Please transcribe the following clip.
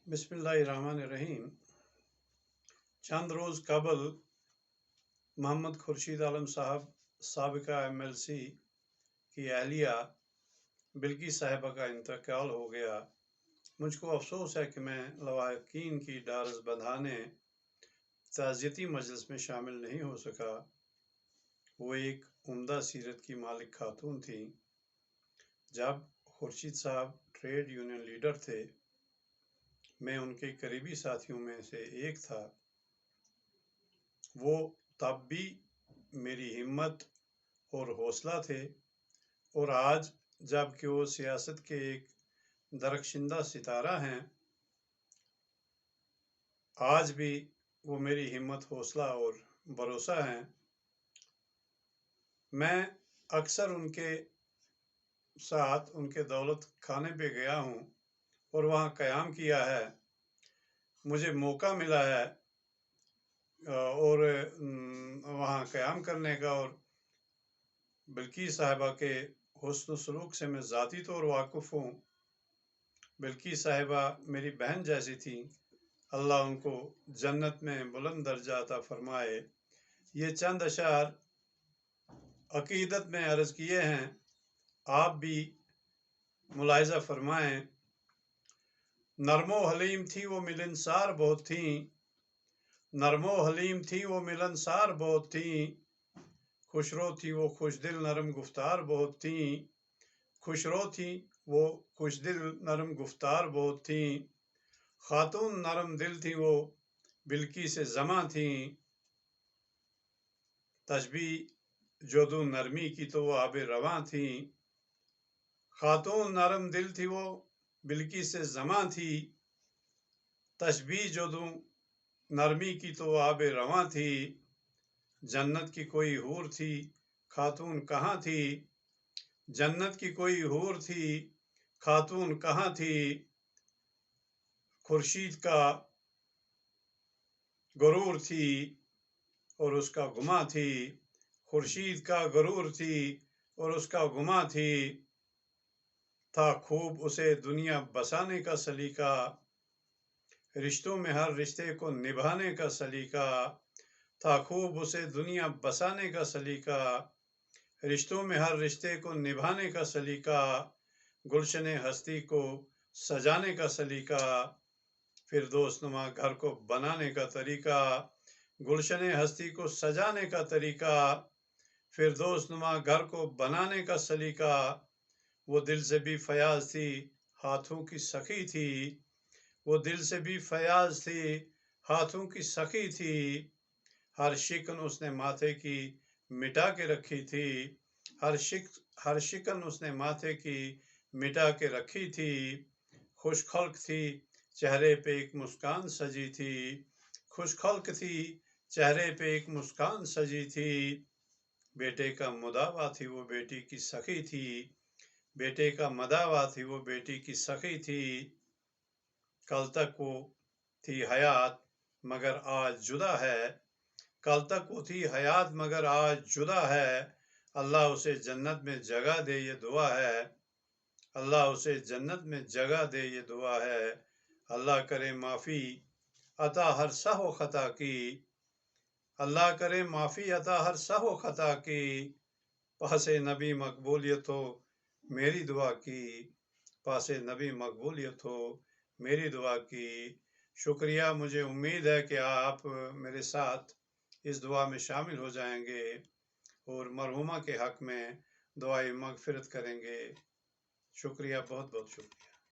बिस्मिल्लाहिर्रहमानिर्रहीम। चंद रोज़ कबल मोहम्मद खुर्शीद आलम साहब साबिका MLC की अहलिया बिल्किस साहिबा का इंतकाल हो गया। मुझको अफसोस है कि मैं लवाहिकीन की डारस बंधाने ताज़ियती मजलिस में शामिल नहीं हो सका। वो एक उम्दा सीरत की मालिक खातून थी। जब खुर्शीद साहब ट्रेड यूनियन लीडर थे, मैं उनके करीबी साथियों में से एक था। वो तब भी मेरी हिम्मत और हौसला थे, और आज जबकि वो सियासत के एक दरख्शिंदा सितारा हैं, आज भी वो मेरी हिम्मत, हौसला और भरोसा हैं। मैं अक्सर उनके साथ उनके दौलत खाने पे गया हूँ और वहाँ क़याम किया है। मुझे मौका मिला है और वहाँ क़याम करने का, और बिल्किस साहिबा के हुस्न सलूक से मैं ज़ाती तौर वाक़िफ़ हूँ। बिल्किस साहिबा मेरी बहन जैसी थी। अल्लाह उनको जन्नत में बुलंद दर्जा अता फरमाए। ये चंद अशार अक़ीदत में अर्ज़ किए हैं, आप भी मुलाहिज़ा फरमाएँ। नरमो हलीम थी वो मिलनसार बहुत थी, नरमो हलीम थी वो मिलनसार बहुत थी। खुशरो थी वो खुशदिल नरम गुफ्तार बहुत थी, खुशरो थी वो खुशदिल नरम गुफ्तार बहुत थी। खातून नरम दिल थी वो बिल्किस ज़मां थी, तशबीह जोदू नरमी की तो वो आबे रवां थी। खातून नरम दिल थी वो बिल्किस ज़मां थी, तशबीह जोदू नरमी की तो वो आबे रवां थी। जन्नत की कोई हूर थी, खातून कहाँ थी, जन्नत की कोई हूर थी, खातून कहाँ थी। खुर्शीद का गुरूर थी और उसका गुमा थी, खुर्शीद का गुरूर थी और उसका गुमा थी। था खूब उसे दुनिया बसाने का सलीका, रिश्तों में हर रिश्ते को निभाने का सलीका। था खूब उसे दुनिया बसाने का सलीका, रिश्तों में हर रिश्ते को निभाने का सलीका। गुलशन हस्ती को सजाने का सलीका, फिरदौसनुमा घर को बनाने का तरीका। गुलशन हस्ती को सजाने का तरीका, फिरदौसनुमा घर को बनाने का सलीका। वो दिल से भी फयाज थी, हाथों की सखी थी, वो दिल से भी फयाज थी, हाथों की सखी थी। हर शिकन उसने माथे की मिटा के रखी थी, हर शिकन उसने माथे की मिटा के रखी थी। खुशखल्क थी, चेहरे पे एक मुस्कान सजी थी, खुशखल्क थी, चेहरे पे एक मुस्कान सजी थी। बेटे का मुदावा थी वो बेटी की सखी थी, बेटे का मदावा थी वो बेटी की सखी थी। कल तक वो थी हयात मगर आज जुदा है, कल तक वो थी हयात मगर आज जुदा है। अल्लाह उसे जन्नत में जगह दे, ये दुआ है, अल्लाह उसे जन्नत में जगह दे, ये दुआ है। अल्लाह करे माफ़ी अता हर सहव खता की, अल्लाह करे माफ़ी अता हर सहव खता की। पासे नबी मकबूलियत हो मेरी दुआ की, पासे नबी मकबूलियत हो मेरी दुआ की। शुक्रिया। मुझे उम्मीद है कि आप मेरे साथ इस दुआ में शामिल हो जाएंगे और मरहुमा के हक़ में दुआए मग़फ़िरत करेंगे। शुक्रिया, बहुत बहुत शुक्रिया।